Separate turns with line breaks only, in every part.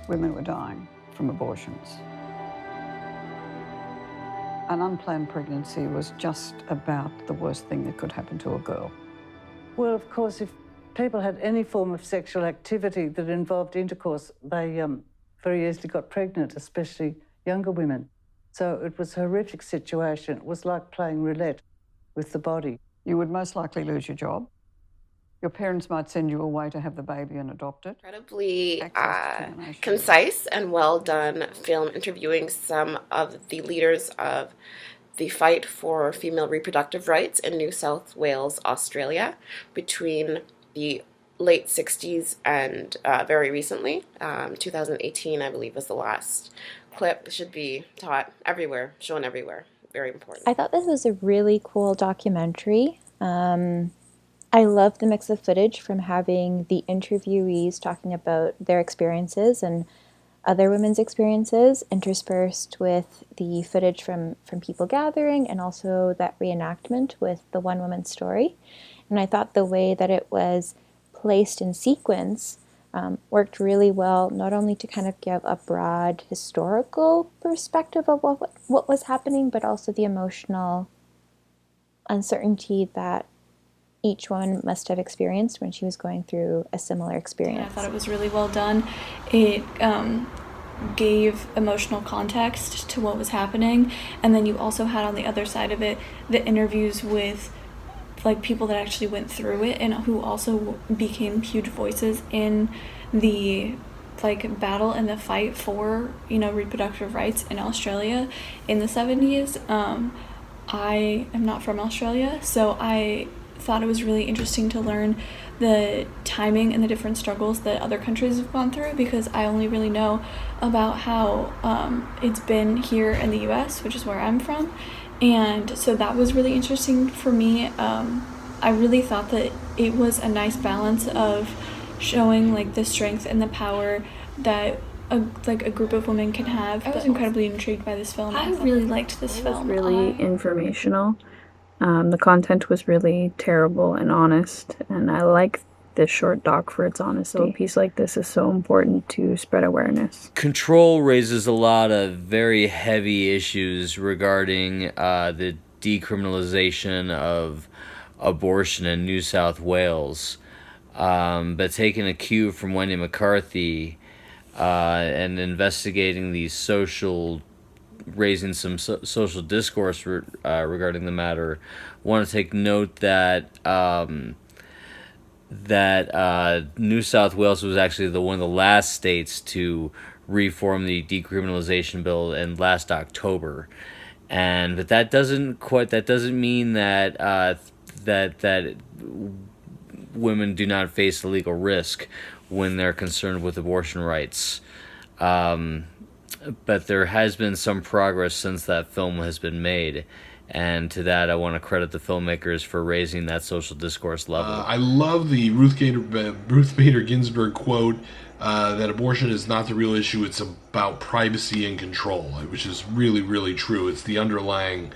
women were dying from abortions. An unplanned pregnancy was just about the worst thing that could happen to a girl.
Well, of course, if people had any form of sexual activity that involved intercourse, they very easily got pregnant, especially younger women. So it was a horrific situation. It was like playing roulette with the body.
You would most likely lose your job. Your parents might send you away to have the baby and adopt it.
Incredibly concise and well done film interviewing some of the leaders of the fight for female reproductive rights in New South Wales, Australia, between the late 60s and very recently. 2018, I believe, was the last clip. It should be taught everywhere, shown everywhere. Very important.
I thought this was a really cool documentary. I love the mix of footage from having the interviewees talking about their experiences and other women's experiences interspersed with the footage from people gathering and also that reenactment with the one woman's story. And I thought the way that it was placed in sequence worked really well, not only to kind of give a broad historical perspective of what was happening, but also the emotional uncertainty that each one must have experienced when she was going through a similar experience.
Yeah, I thought it was really well done. It gave emotional context to what was happening, and then you also had on the other side of it the interviews with like people that actually went through it and who also became huge voices in the like battle and the fight for, you know, reproductive rights in Australia in the 70s. I am not from Australia, so I thought it was really interesting to learn the timing and the different struggles that other countries have gone through, because I only really know about how it's been here in the US, which is where I'm from. And so that was really interesting for me. I really thought that it was a nice balance of showing like the strength and the power that a group of women can have. I was incredibly intrigued by this film. I really liked this film.
It was really informational. The content was really terrible and honest, and I like this short doc for its honesty. So a piece like this is so important to spread awareness.
Control raises a lot of very heavy issues regarding the decriminalization of abortion in New South Wales, but taking a cue from Wendy McCarthy and investigating these raising some social discourse regarding the matter. I want to take note that New South Wales was actually one of the last states to reform the decriminalization bill in last October, but that doesn't mean that that women do not face a legal risk when they're concerned with abortion rights. But there has been some progress since that film has been made, and to that I want to credit the filmmakers for raising that social discourse level.
I love the Ruth Bader Ginsburg quote that abortion is not the real issue, it's about privacy and control, which is really, really true. It's the underlying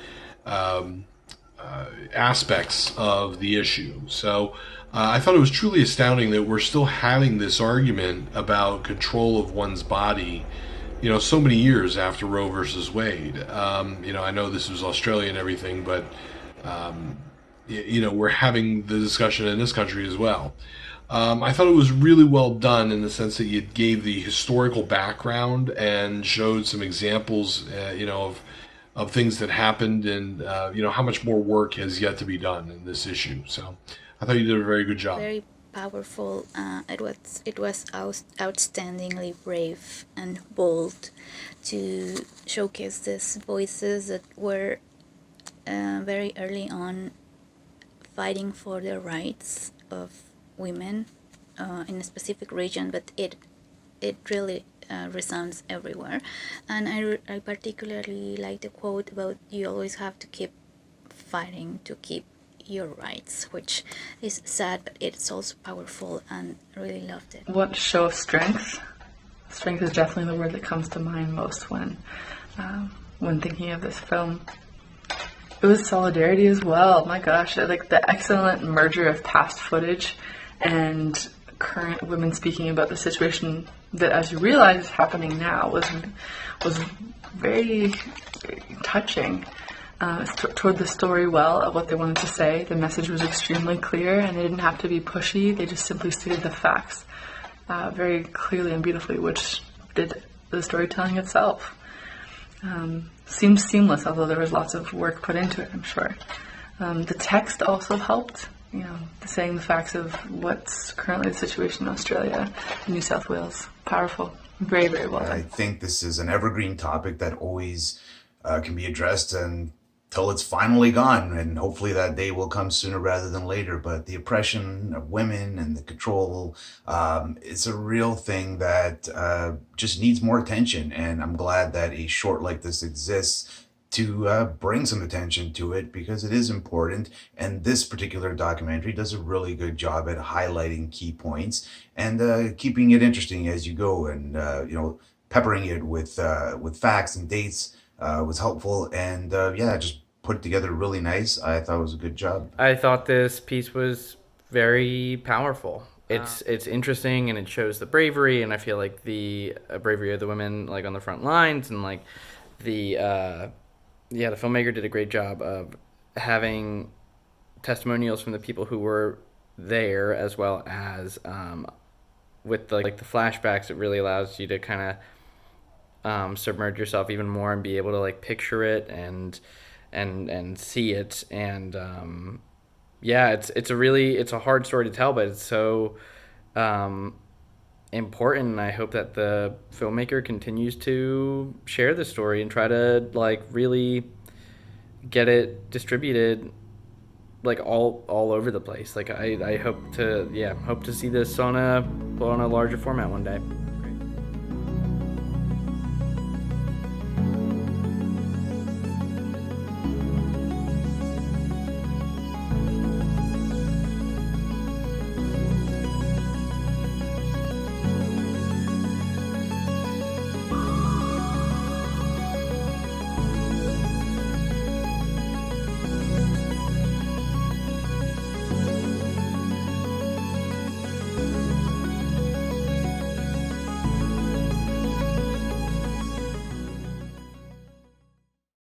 aspects of the issue. So I thought it was truly astounding that we're still having this argument about control of one's body, you know, so many years after Roe versus Wade. You know, I know this was Australia and everything, but, you know, we're having the discussion in this country as well. I thought it was really well done in the sense that it gave the historical background and showed some examples, you know, of things that happened and, you know, how much more work has yet to be done in this issue. So I thought you did a very good job.
Very powerful. It was outstandingly brave and bold to showcase these voices that were very early on fighting for the rights of women in a specific region, but it really resounds everywhere. And I particularly like the quote about you always have to keep fighting to keep your rights, which is sad, but it's also powerful, and really loved it.
What show of strength. Strength is definitely the word that comes to mind most when thinking of this film. It was solidarity as well. My gosh, like the excellent merger of past footage and current women speaking about the situation that, as you realize, is happening now was very touching. Told the story well of what they wanted to say. The message was extremely clear, and they didn't have to be pushy. They just simply stated the facts very clearly and beautifully, which did the storytelling itself. Seems seamless, although there was lots of work put into it, I'm sure. The text also helped, saying the facts of what's currently the situation in Australia and New South Wales. Powerful. Very, very well done.
I think this is an evergreen topic that always can be addressed until it's finally gone, and hopefully that day will come sooner rather than later. But the oppression of women and the control, it's a real thing that just needs more attention, and I'm glad that a short like this exists to bring some attention to it, because it is important. And this particular documentary does a really good job at highlighting key points and keeping it interesting as you go, and peppering it with facts and dates was helpful, and just put it together really nice. I thought it was a good job.
I thought this piece was very powerful. It's interesting, and it shows the bravery, and I feel like the bravery of the women like on the front lines, and like the filmmaker did a great job of having testimonials from the people who were there, as well as with the flashbacks. It really allows you to kind of submerge yourself even more and be able to like picture it and see it. And it's a hard story to tell, but it's so important. And I hope that the filmmaker continues to share the story and try to like really get it distributed like all over the place. Like I hope to see this on a larger format one day.